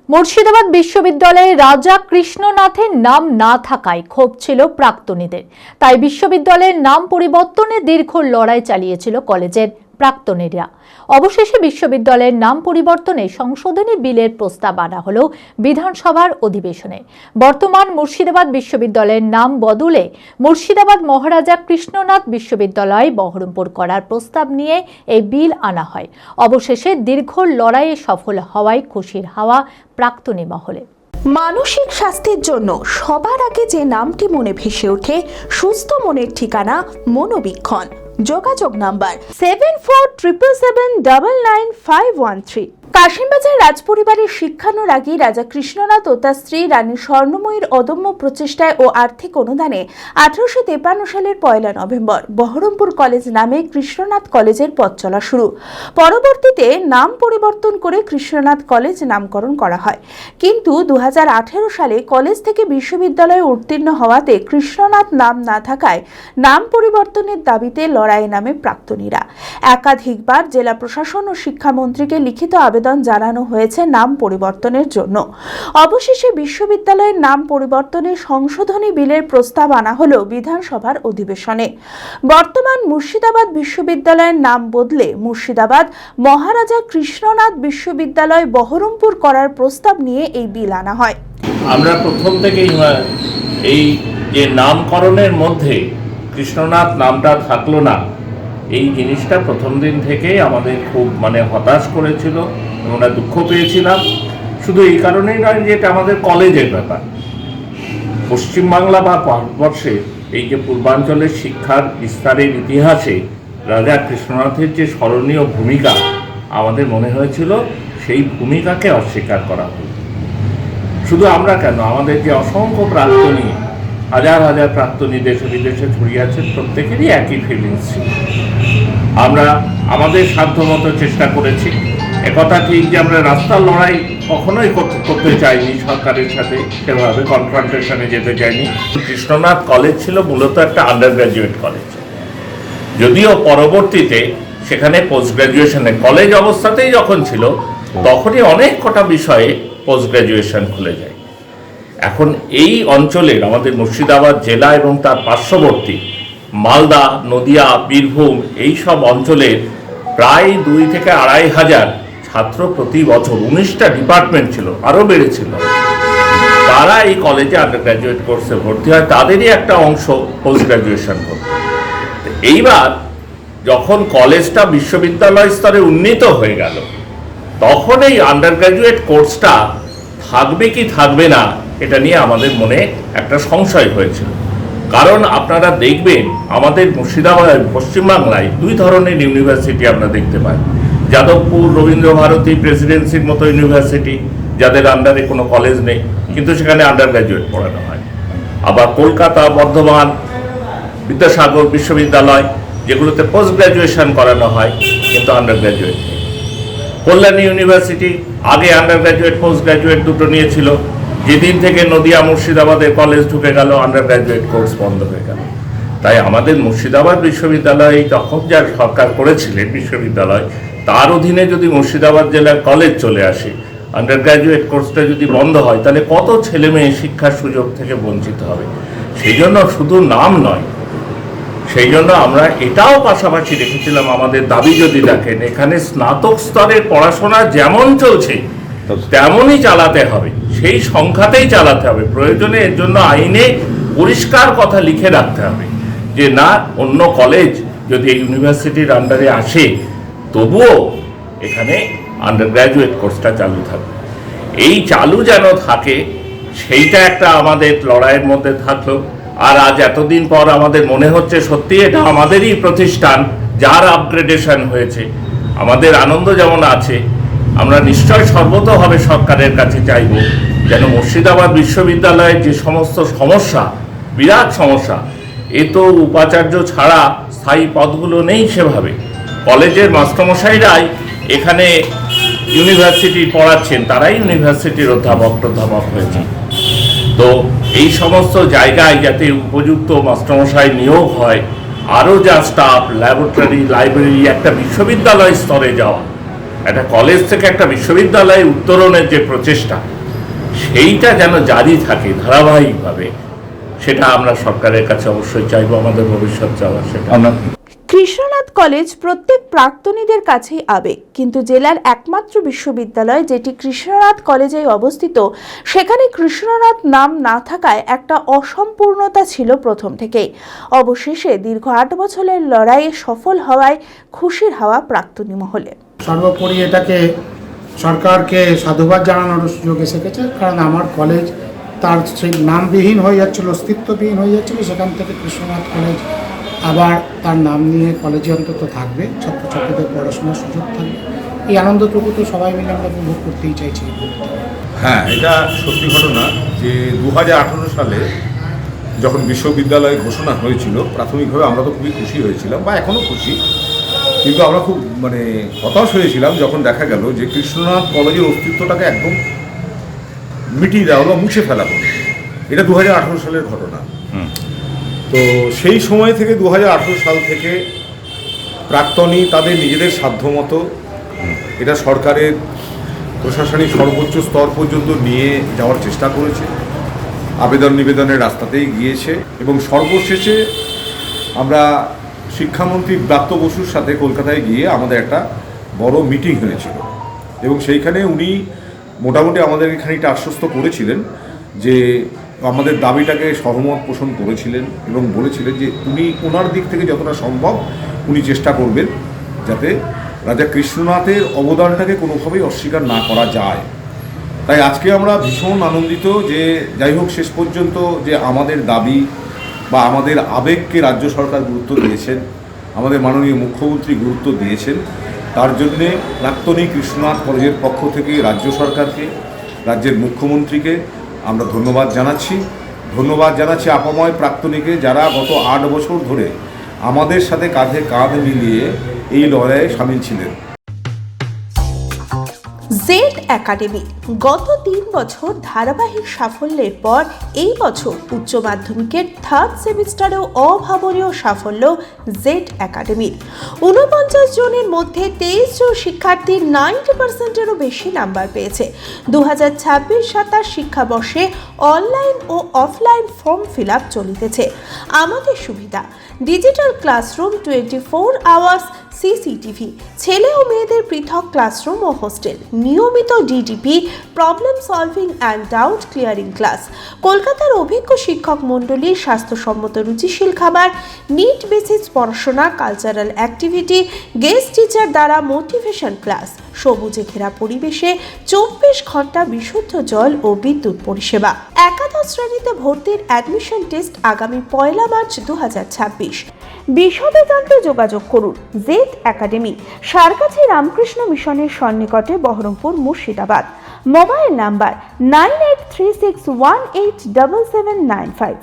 মুর্শিদাবাদ বিশ্ববিদ্যালয়ে রাজা কৃষ্ণনাথের নাম না থাকায় ক্ষোভ ছিল প্রাক্তনীদের। তাই বিশ্ববিদ্যালয়ের নাম পরিবর্তনে দীর্ঘ লড়াই চালিয়েছিল কলেজের প্রাক্তনীরা। অবশেষে বিশ্ববিদ্যালয়ের নাম পরিবর্তনে সংশোধনী বিলের প্রস্তাব আনা হলো বিধানসভার অধিবেশনে। বর্তমান মুর্শিদাবাদ বিশ্ববিদ্যালয়ের নাম বদলে মুর্শিদাবাদ মহারাজা কৃষ্ণনাথ বিশ্ববিদ্যালয় বহরমপুর করার প্রস্তাব নিয়ে এই বিল আনা হয়। অবশেষে দীর্ঘ লড়াইয়ে সফল হওয়ায় খুশির হাওয়া প্রাক্তনী মহলে। মানসিক স্বাস্থ্যের জন্য সবার আগে যে নামটি মনে ভেসে ওঠে, সুস্থ মনের ঠিকানা মনোবীক্ষণ। যোগাযোগ নাম্বার 7477799513। কাশিমবাজার রাজপরিবারের শিক্ষানুরাগী রাজা কৃষ্ণনাথ ও তার স্ত্রী রানী স্বর্ণময়ীর অদম্য প্রচেষ্টায় ও আর্থিক অনুদানে 1853 সালের 1 নভেম্বর বহরমপুর কলেজ নামে কৃষ্ণনাথ কলেজের পথ চলা শুরু। পরবর্তীতে নাম পরিবর্তন করে কৃষ্ণনাথ কলেজ নামকরণ করা হয়, কিন্তু 2018 সালে কলেজ থেকে বিশ্ববিদ্যালয়ে উত্তীর্ণ হওয়াতে কৃষ্ণনাথ নাম না থাকায় নাম পরিবর্তনের দাবিতে লড়াইয়ে নামে প্রাক্তনীরা। একাধিকবার জেলা প্রশাসন ও শিক্ষামন্ত্রীকে লিখিত আবেদন জানানো হয়েছে নাম পরিবর্তনের জন্য। অবশেষে বিশ্ববিদ্যালয়ের নাম পরিবর্তনের সংশোধনী বিলের প্রস্তাব আনা হলো বিধানসভার অধিবেশনে। বর্তমান মুর্শিদাবাদ বিশ্ববিদ্যালয়ের নাম বদলে মুর্শিদাবাদ মহারাজা কৃষ্ণনাথ বিশ্ববিদ্যালয় বহরমপুর করার প্রস্তাব নিয়ে এই বিল আনা হয়। আমরা প্রথম থেকেই এই যে নামকরণের মধ্যে কৃষ্ণনাথ নামটা থাকলো না, এই জিনিসটা প্রথম দিন থেকেই আমাদের খুব হতাশ করেছিল, আমরা দুঃখ পেয়েছিলাম। শুধু এই কারণেই নয় যে এটা আমাদের কলেজের ব্যাপার। পশ্চিমবাংলা বা ভারতবর্ষে এই যে পূর্বাঞ্চলের শিক্ষার বিস্তারের ইতিহাসে রাজা কৃষ্ণনাথের যে স্মরণীয় ভূমিকা, আমাদের মনে হয়েছিল সেই ভূমিকাকে অস্বীকার করা হলো। শুধু আমরা কেন, আমাদের যে অসংখ্য প্রাক্তনী, হাজার হাজার প্রাক্তনী দেশে বিদেশে ছড়িয়ে আছেন, প্রত্যেকেরই একই ফিলিংস ছিল। আমরা আমাদের সাধ্যমতো চেষ্টা করেছি। একথা ঠিক যে আমরা রাস্তার লড়াই কখনোই করতে চাইনি, সরকারের সাথে সেভাবে কনফ্রন্টেশনে যেতে চাইনি। কৃষ্ণনাথ কলেজ ছিল মূলত একটা আন্ডার গ্র্যাজুয়েট কলেজ, যদিও পরবর্তীতে সেখানে পোস্ট গ্র্যাজুয়েশনের কলেজ অবস্থাতেই যখন ছিল তখনই অনেক কটা বিষয়ে পোস্ট গ্র্যাজুয়েশন খুলে যায়। এখন এই অঞ্চলের আমাদের মুর্শিদাবাদ জেলা এবং তার পার্শ্ববর্তী মালদা, নদিয়া, বীরভূম এই সব অঞ্চলের প্রায় 2 থেকে 2,500 ছাত্র প্রতি বছর, 19টা ডিপার্টমেন্ট ছিল, আরও বেড়েছিল, তারা এই কলেজে আন্ডার গ্র্যাজুয়েট কোর্সে ভর্তি হয়। তাদেরই একটা অংশ পোস্ট গ্র্যাজুয়েশন করত। এইবার যখন কলেজটা বিশ্ববিদ্যালয় স্তরে উন্নীত হয়ে গেল, তখন এই আন্ডার গ্র্যাজুয়েট কোর্সটা থাকবে কি থাকবে না, এটা নিয়ে আমাদের মনে একটা সংশয় হয়েছিল। কারণ আপনারা দেখবেন আমাদের মুর্শিদাবাদ পশ্চিমবাংলায় 2 ধরনের ইউনিভার্সিটি আমরা দেখতে পাই। যাদবপুর, রবীন্দ্রভারতী, প্রেসিডেন্সির মতো ইউনিভার্সিটি, যাদের আন্ডারে কোনো কলেজ নেই কিন্তু সেখানে আন্ডার গ্র্যাজুয়েট পড়ানো হয়। আবার কলকাতা, বর্ধমান, বিদ্যাসাগর বিশ্ববিদ্যালয়, যেগুলোতে পোস্ট গ্র্যাজুয়েশন করানো হয় কিন্তু আন্ডার গ্র্যাজুয়েট নেই। কল্যাণী ইউনিভার্সিটি আগে আন্ডার গ্র্যাজুয়েট পোস্ট গ্র্যাজুয়েট দুটো নিয়েছিল, যেদিন থেকে নদিয়া মুর্শিদাবাদের কলেজ ঢুকে গেল আন্ডার গ্র্যাজুয়েট কোর্স বন্ধ হয়ে গেল। তাই আমাদের মুর্শিদাবাদ বিশ্ববিদ্যালয় তখন যা সরকার করেছিলেন বিশ্ববিদ্যালয়, তার অধীনে যদি মুর্শিদাবাদ জেলার কলেজ চলে আসে, আন্ডার গ্র্যাজুয়েট কোর্সটা যদি বন্ধ হয়, তাহলে কত ছেলে মেয়ে শিক্ষার সুযোগ থেকে বঞ্চিত হবে। সেই জন্য শুধু নাম নয়, সেই জন্য আমরা এটাও পাশাপাশি রেখেছিলাম আমাদের দাবি, যদি দেখেন এখানে স্নাতক স্তরের পড়াশোনা যেমন চলছে তেমনই চালাতে হবে, সেই সংখ্যাতেই চালাতে হবে। প্রয়োজনে এর জন্য আইনে পরিষ্কার কথা লিখে রাখতে হবে যে না, অন্য কলেজ যদি এই ইউনিভার্সিটির আন্ডারে আসে তবুও এখানে আন্ডার গ্র্যাজুয়েট কোর্সটা চালু থাকবে। এই চালু যেন থাকে, সেইটা একটা আমাদের লড়াইয়ের মধ্যে থাকলো। আর আজ এতদিন পর আমাদের মনে হচ্ছে সত্যি এটা আমাদেরই প্রতিষ্ঠান যার আপগ্রেডেশন হয়েছে। আমাদের আনন্দ যেমন আছে, আমরা নিশ্চয় সর্বতোভাবে সরকারের কাছে চাইব যেন মুর্শিদাবাদ বিশ্ববিদ্যালয়ের যে সমস্ত সমস্যা, বিরাট সমস্যা, এ তো উপাচার্য ছাড়া স্থায়ী পদগুলো নেই সেভাবে, কলেজের মাস্টারমশাইরাই এখানে ইউনিভার্সিটি পড়াচ্ছেন, তারাই ইউনিভার্সিটির অধ্যাপক হয়েছে। তো এই সমস্ত জায়গায় যাতে উপযুক্ত মাস্টারমশাই নিয়োগ হয়, আরও যা স্টাফ, ল্যাবরেটরি, লাইব্রেরি, একটা বিশ্ববিদ্যালয় স্তরে যাওয়া, একটা কলেজ থেকে একটা বিশ্ববিদ্যালয়ে উত্তরণের যে প্রচেষ্টা, সেইটা যেন জারি থাকে ধারাবাহিকভাবে, সেটা আমরা সরকারের কাছে অবশ্যই চাইবো। আমাদের ভবিষ্যৎ চাওয়া সেটা। কৃষ্ণনাথ কলেজ প্রত্যেক প্রাক্তনীদের কাছেই আবেগ, কিন্তু জেলার একমাত্র বিশ্ববিদ্যালয় যেটি কৃষ্ণনাথ কলেজে অবস্থিত, সেখানে কৃষ্ণনাথ নাম না থাকায় একটা অসম্পূর্ণতা ছিল প্রথম থেকেই। অবশেষে দীর্ঘ 8 বছরের লড়াইয়ে সফল হওয়ায় খুশির হাওয়া প্রাক্তনী মহলে। সর্বোপরি এটাকে সরকারকে সাধুবাদ জানানোর সুযোগ এসে গেছে, কারণ আমার কলেজ তার সেই নামবিহীন হয়ে যাচ্ছিল, অস্তিত্ববিহীন হয়ে যাচ্ছিল, সেখান থেকে কৃষ্ণনাথ কলেজ আবার তার নাম নিয়ে কলেজে অন্তত থাকবে, ছাত্রছাত্রীদের পড়াশোনার সুযোগ থাকবে। এই আনন্দটুকু তো সবাই মিলে আমরা উপভোগ করতেই চাইছি। হ্যাঁ, এটা সত্যি ঘটনা যে 2018 সালে যখন বিশ্ববিদ্যালয় ঘোষণা হয়েছিল, প্রাথমিকভাবে আমরা তো খুবই খুশি হয়েছিলাম, বা এখনও খুশি, কিন্তু আমরা খুব হতাশ হয়েছিলাম যখন দেখা গেল যে কৃষ্ণনাথ কলেজের অস্তিত্বটাকে একদম মিটিয়ে দেওয়া হলো, মুছে ফেলা হলো। এটা 2018 সালের ঘটনা। তো সেই সময় থেকে 2018 সাল থেকে প্রাক্তনী তাদের নিজেদের সাধ্যমতো এটা সরকারের প্রশাসনিক সর্বোচ্চ স্তর পর্যন্ত নিয়ে যাওয়ার চেষ্টা করেছে, আবেদন নিবেদনের রাস্তাতেই গিয়েছে, এবং সর্বশেষে আমরা শিক্ষামন্ত্রী ব্রাত্য বসুর সাথে কলকাতায় গিয়ে আমাদের একটা বড় মিটিং হয়েছিল, এবং সেইখানে উনি মোটামুটি আমাদের খানিকটা আশ্বস্ত করেছিলেন যে আমাদের দাবিটাকে সহমত পোষণ করেছিলেন, এবং বলেছিলেন যে উনি ওনার দিক থেকে যতটা সম্ভব উনি চেষ্টা করবেন যাতে রাজা কৃষ্ণনাথের অবদানটাকে কোনোভাবেই অস্বীকার না করা যায়। তাই আজকে আমরা ভীষণ আনন্দিত যে যাই হোক শেষ পর্যন্ত যে আমাদের দাবি বা আমাদের আবেগকে রাজ্য সরকার গুরুত্ব দিয়েছেন, আমাদের মাননীয় মুখ্যমন্ত্রী গুরুত্ব দিয়েছেন, তার জন্যে প্রাক্তনী কৃষ্ণনাথ কলেজের পক্ষ থেকে রাজ্য সরকারকে, রাজ্যের মুখ্যমন্ত্রীকে আমরা ধন্যবাদ জানাচ্ছি আপাময় প্রাক্তনীকে, যারা গত 8 বছর ধরে আমাদের সাথে কাঁধে কাঁধ মিলিয়ে এই লড়াইয়ে সামিল ছিলেন। জেড একাডেমি গত 3 বছর ধারাবাহিক সাফল্যের পর এই বছর উচ্চ মাধ্যমিকের 3rd সেমিস্টারেও অভাবনীয় সাফল্য জেড একাডেমির। 49 জনের মধ্যে 23 জন শিক্ষার্থী 90%-এরও বেশি নাম্বার পেয়েছে। 2026-27 শিক্ষাবর্ষে অনলাইন ও অফলাইন ফর্ম ফিল আপ চলিতেছে। আমাদের সুবিধা ডিজিটাল ক্লাসরুম, 24 আওয়ার্স সিসিটিভি, ছেলে ও মেয়েদের পৃথক ক্লাসরুম ও হোস্টেল, নিয়মিত DDP, problem solving and doubt clearing class, কলকাতার অভিজ্ঞ শিক্ষক মণ্ডলী, স্বাস্থ্যসম্মত রুচিশীল খাবার, নিট বেসিস পড়াশোনা, কালচারাল অ্যাক্টিভিটি, গেস্ট টিচার দ্বারা মোটিভেশন ক্লাস, সবুজে ঘেরা পরিবেশে 24 ঘন্টা বিশুদ্ধ জল ও বিদ্যুৎ পরিষেবা। একাদশ শ্রেণীতে ভর্তির অ্যাডমিশন টেস্ট আগামী 1 মার্চ 2026। বিশদে জানতে যোগাযোগ করুন জেড একাডেমি, সারকাছি রামকৃষ্ণ মিশনের সন্নিকটে, বহরমপুর, মুর্শিদাবাদ। Mobile number 9836187795।